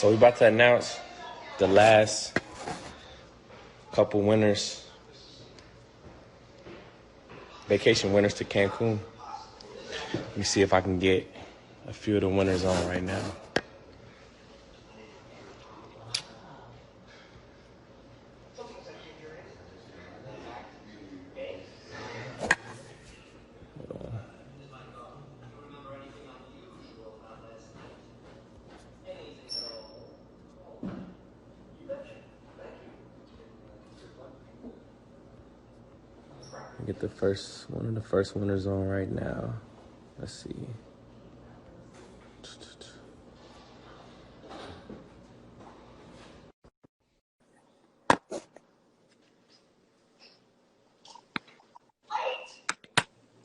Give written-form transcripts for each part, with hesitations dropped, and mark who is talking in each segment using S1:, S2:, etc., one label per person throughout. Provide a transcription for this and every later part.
S1: So we're about to announce the last couple winners, vacation winners to Cancun. Let me see if I can get a few of the winners on right now. Get one of the first winners on right now. Let's see.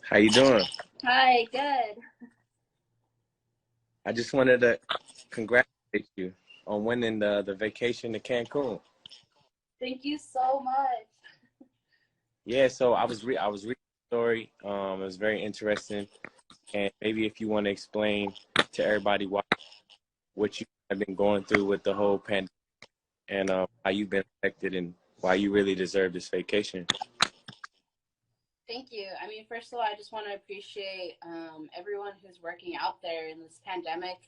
S1: How you doing?
S2: Hi, good.
S1: I just wanted to congratulate you on winning the vacation to Cancun.
S2: Thank you so much.
S1: Yeah, so I was reading the story. It was very interesting, and maybe if you want to explain to everybody what you have been going through with the whole pandemic and how you've been affected and why you really deserve this vacation.
S2: Thank you. I mean, first of all, I just want to appreciate everyone who's working out there in this pandemic.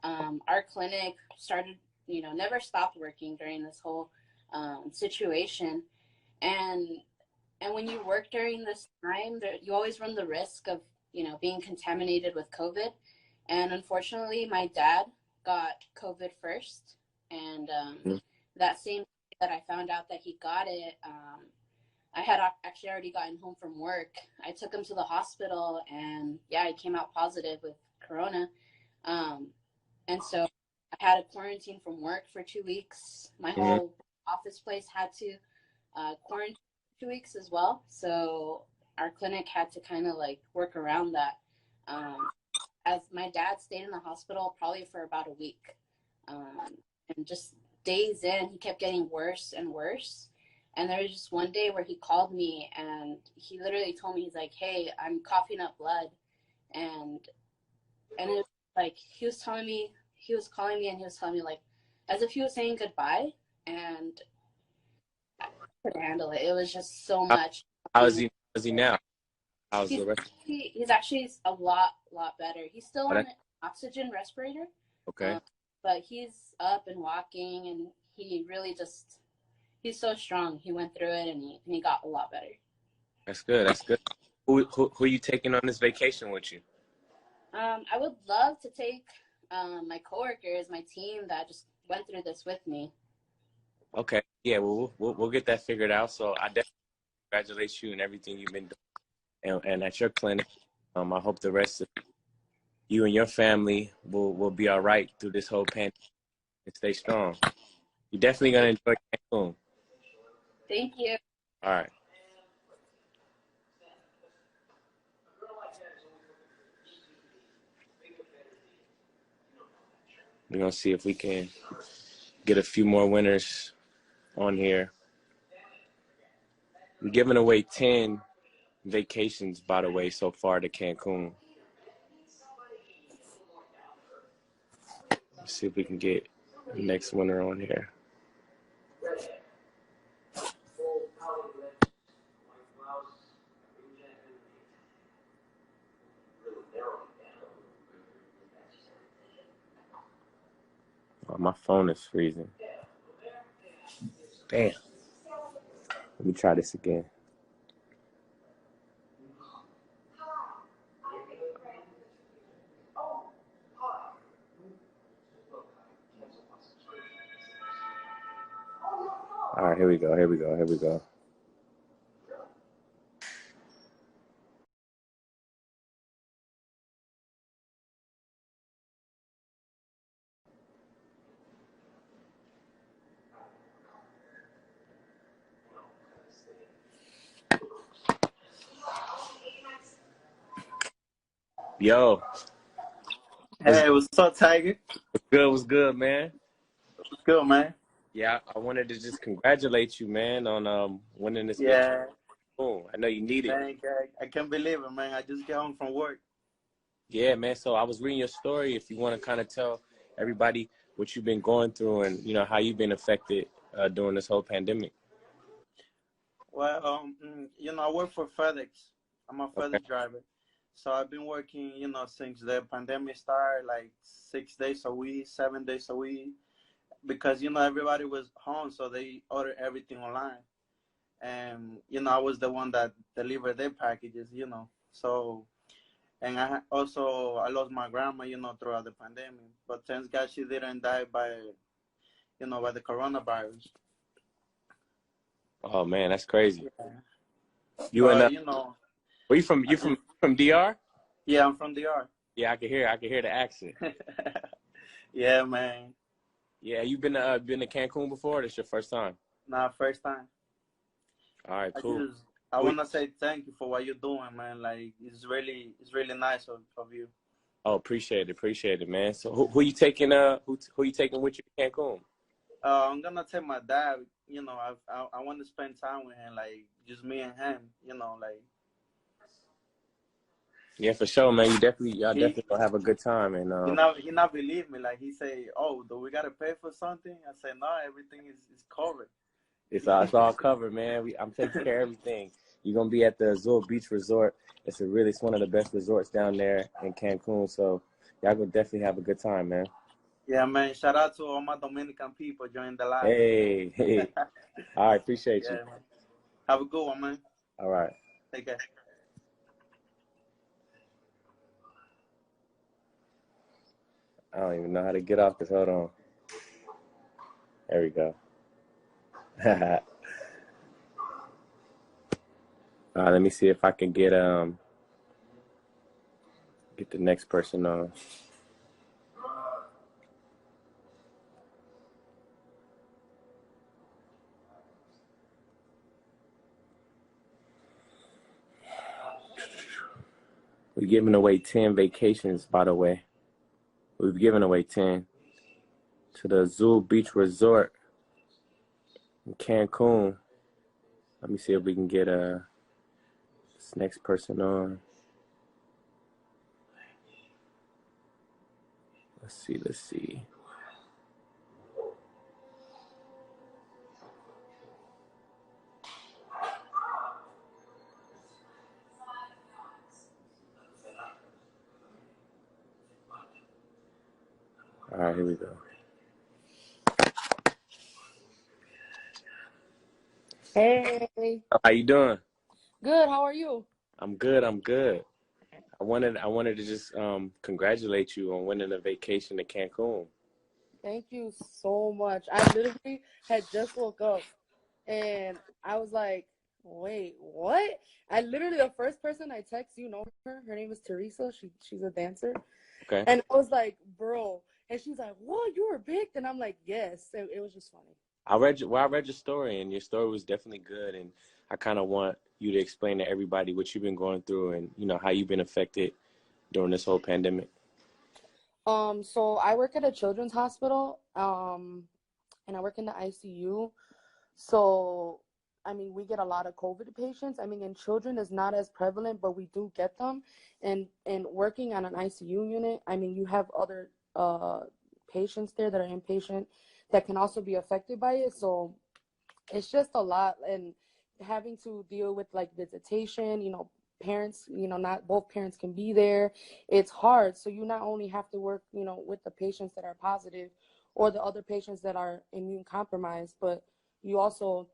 S2: Our clinic started, never stopped working during this whole situation. And when you work during this time, you always run the risk of, being contaminated with COVID. And unfortunately, my dad got COVID first. And that same day that I found out that he got it, I had actually already gotten home from work. I took him to the hospital, and yeah, he came out positive with corona. And so I had a quarantine from work for 2 weeks. My whole office place had to quarantine 2 weeks as well. So our clinic had to kind of like work around that. As my dad stayed in the hospital probably for about a week. And just days in, he kept getting worse and worse. And there was just one day where he called me and he literally told me, he's like, "Hey, I'm coughing up blood." And it was like, he was calling me and he was telling me like, as if he was saying goodbye. And I couldn't handle it. It was just so much.
S1: How is he now? How's the rest?
S2: He's actually a lot better. He's still on an oxygen respirator.
S1: Okay.
S2: But he's up and walking, and he really just, he's so strong. He went through it, and he got a lot better.
S1: That's good. That's good. Who are you taking on this vacation with you?
S2: I would love to take my coworkers, my team that just went through this with me.
S1: Okay. Yeah. Well, we'll get that figured out. So I definitely congratulate you and everything you've been doing, and at your clinic. I hope the rest of you and your family will be all right through this whole pandemic and stay strong. You're definitely gonna enjoy Cancun.
S2: Thank you.
S1: All right. We're gonna see if we can get a few more winners on here. We're giving away 10 vacations, by the way, so far to Cancun. Let's see if we can get the next winner on here. Oh, my phone is freezing. Damn. Let me try this again. All right, here we go. Yo.
S3: Hey, what's up, Tyga?
S1: What's good, man?
S3: What's good, man?
S1: Yeah, I wanted to just congratulate you, man, on winning this.
S3: Yeah.
S1: Boom. I know you need it.
S3: Man, I can't believe it, man. I just got home from work.
S1: Yeah, man. So I was reading your story. If you want to kind of tell everybody what you've been going through and, you know, how you've been affected during this whole pandemic.
S3: Well, I work for FedEx. I'm a
S1: Okay.
S3: FedEx driver. So I've been working, since the pandemic started, like 6 days a week, 7 days a week, because, everybody was home, so they ordered everything online. And, I was the one that delivered their packages. So, and I lost my grandma, throughout the pandemic. But thanks God she didn't die by the coronavirus.
S1: Oh man, that's crazy.
S3: Yeah.
S1: You and
S3: But,
S1: where you from?
S3: I
S1: You
S3: just,
S1: from DR?
S3: yeah, I'm from DR.
S1: Yeah, I can hear the accent.
S3: Yeah, man.
S1: Yeah, you been to Cancun before? Or this your first time?
S3: Nah, first time.
S1: All right,
S3: I
S1: cool.
S3: just I wanna say thank you for what you're doing, man. Like it's really nice of you.
S1: Oh, appreciate it, man. So who you taking? Who you taking with you to Cancun?
S3: I'm gonna take my dad. I want to spend time with him, like just me and him. Like
S1: Yeah, for sure, man. Y'all
S3: he
S1: definitely gonna have a good time. And
S3: he not believe me. Like he say, "Oh, do we gotta pay for something?" I say, "No, everything is covered."
S1: it's all covered, man. I'm taking care of everything. You're gonna be at the Azul Beach Resort. It's one of the best resorts down there in Cancun. So y'all gonna definitely have a good time, man.
S3: Yeah, man. Shout out to all my Dominican people joining the live.
S1: Hey. All right, appreciate you.
S3: Yeah, man. Have a good one, man.
S1: All right.
S3: Take care.
S1: I don't even know how to get off this. Hold on. There we go. Let me see if I can get the next person on. We're giving away 10 vacations, by the way. We've given away 10 to the Azul Beach Resort in Cancun. Let me see if we can get this next person on. Let's see. All right, here we go.
S4: Hey,
S1: How you doing?
S4: good. How are you?
S1: I'm good. I wanted to just congratulate you on winning a vacation to Cancun.
S4: Thank you so much. I literally had just woke up and I was like, wait, what? The first person I text, you know her. Her name is Teresa. She's a dancer.
S1: Okay.
S4: And I was like, bro. And she's like, what? You were picked? And I'm like, yes. It was just funny.
S1: I read your story, and your story was definitely good. And I kind of want you to explain to everybody what you've been going through, and how you've been affected during this whole pandemic.
S4: So I work at a children's hospital, and I work in the ICU. So, I mean, we get a lot of COVID patients. I mean, in children is not as prevalent, but we do get them. And working on an ICU unit, I mean, you have other patients there that are inpatient that can also be affected by it. So it's just a lot, and having to deal with like visitation, parents, not both parents can be there. It's hard. So you not only have to work, with the patients that are positive or the other patients that are immune compromised, but you also,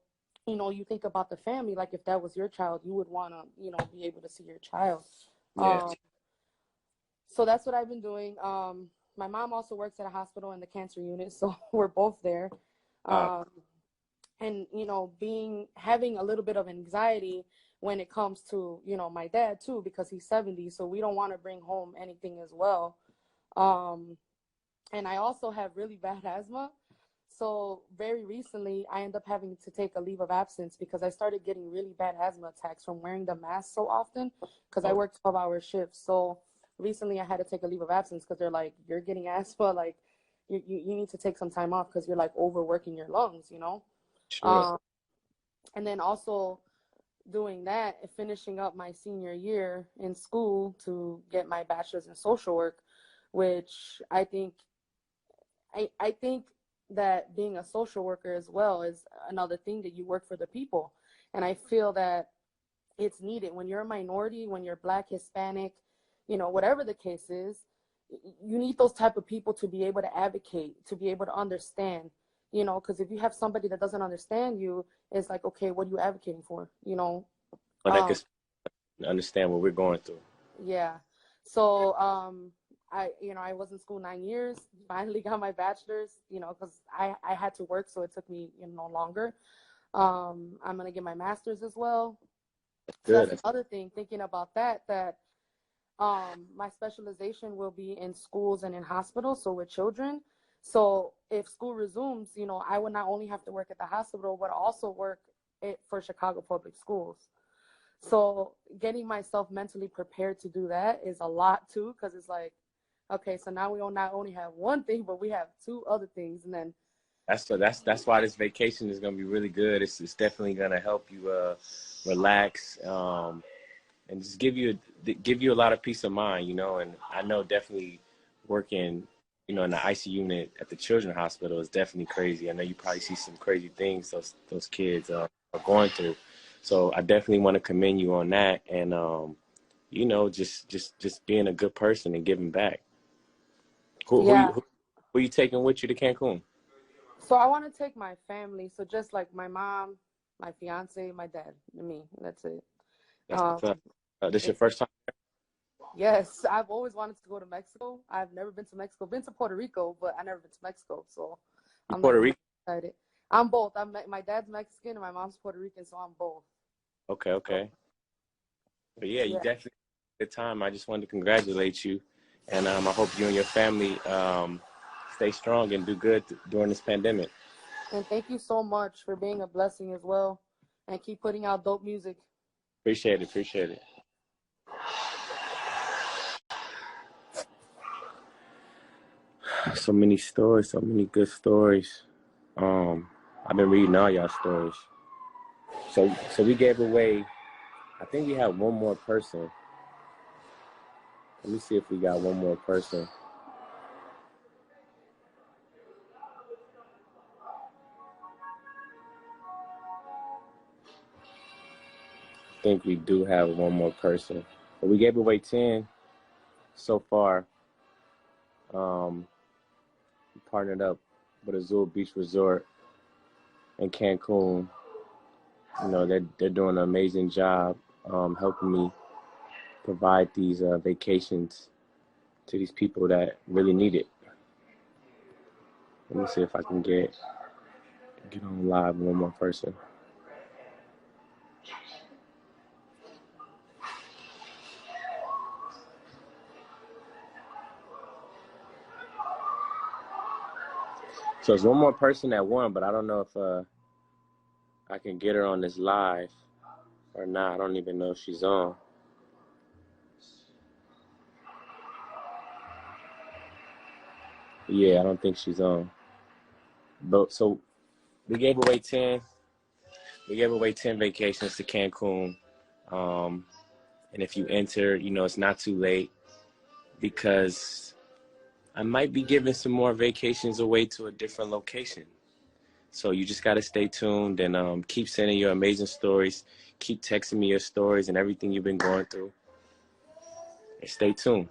S4: you think about the family. Like if that was your child, you would want to, be able to see your child.
S1: Yeah.
S4: So that's what I've been doing. My mom also works at a hospital in the cancer unit, so we're both there. And having a little bit of anxiety when it comes to my dad too, because he's 70, so we don't want to bring home anything as well. And I also have really bad asthma, so very recently I ended up having to take a leave of absence because I started getting really bad asthma attacks from wearing the mask so often, because I work 12-hour shifts. So recently I had to take a leave of absence because they're like, you're getting asthma, like you need to take some time off because you're like overworking your lungs.
S1: Sure.
S4: And then also doing that, finishing up my senior year in school to get my bachelor's in social work, which I think I think that being a social worker as well is another thing, that you work for the people. And I feel that it's needed when you're a minority, when you're Black, Hispanic, whatever the case is. You need those type of people to be able to advocate, to be able to understand, because if you have somebody that doesn't understand you, it's like, okay, what are you advocating for?
S1: But I can understand what we're going through.
S4: Yeah. So I was in school 9 years, finally got my bachelor's, because I had to work, so it took me longer. I'm gonna get my master's as well. So
S1: Good.
S4: that's the other thing, thinking about that my specialization will be in schools and in hospitals, so with children. So if school resumes, I would not only have to work at the hospital, but also work for Chicago Public Schools. So getting myself mentally prepared to do that is a lot too, because it's like, okay, so now we don't not only have one thing, but we have two other things, and then
S1: that's why this vacation is gonna be really good. It's definitely gonna help you relax, and just give you a lot of peace of mind, And I know definitely working, in the IC unit at the children's hospital is definitely crazy. I know you probably see some crazy things those kids are going through. So I definitely want to commend you on that, and just being a good person and giving back. Who
S4: yeah.
S1: you taking with you to Cancun?
S4: So I want to take my family, so just like my mom, my fiance, my dad, and me. That's it.
S1: This your first time?
S4: Yes, I've always wanted to go to Mexico. I've never been to Mexico. Been to Puerto Rico, but I never been to Mexico. So I'm
S1: Puerto Rico?
S4: excited. I'm both. My dad's Mexican and my mom's Puerto Rican, so I'm both.
S1: Okay. But yeah, you definitely had a good time. I just wanted to congratulate you, and I hope you and your family stay strong and do good during this pandemic.
S4: And thank you so much for being a blessing as well, and keep putting out dope music.
S1: Appreciate it. So many stories, so many good stories. I've been reading all y'all stories. So we gave away, I think we have one more person. Let me see if we got one more person. I think we do have one more person. But we gave away 10 so far. We partnered up with Azul Beach Resort in Cancun. They're doing an amazing job helping me provide these vacations to these people that really need it. Let me see if I can get on live with one more person. So it's one more person that won, but I don't know if I can get her on this live or not. I don't even know if she's on. Yeah, I don't think she's on. But so we gave away 10. We gave away 10 vacations to Cancun. And if you enter, it's not too late, because I might be giving some more vacations away to a different location. So you just got to stay tuned and keep sending your amazing stories. Keep texting me your stories and everything you've been going through. And stay tuned.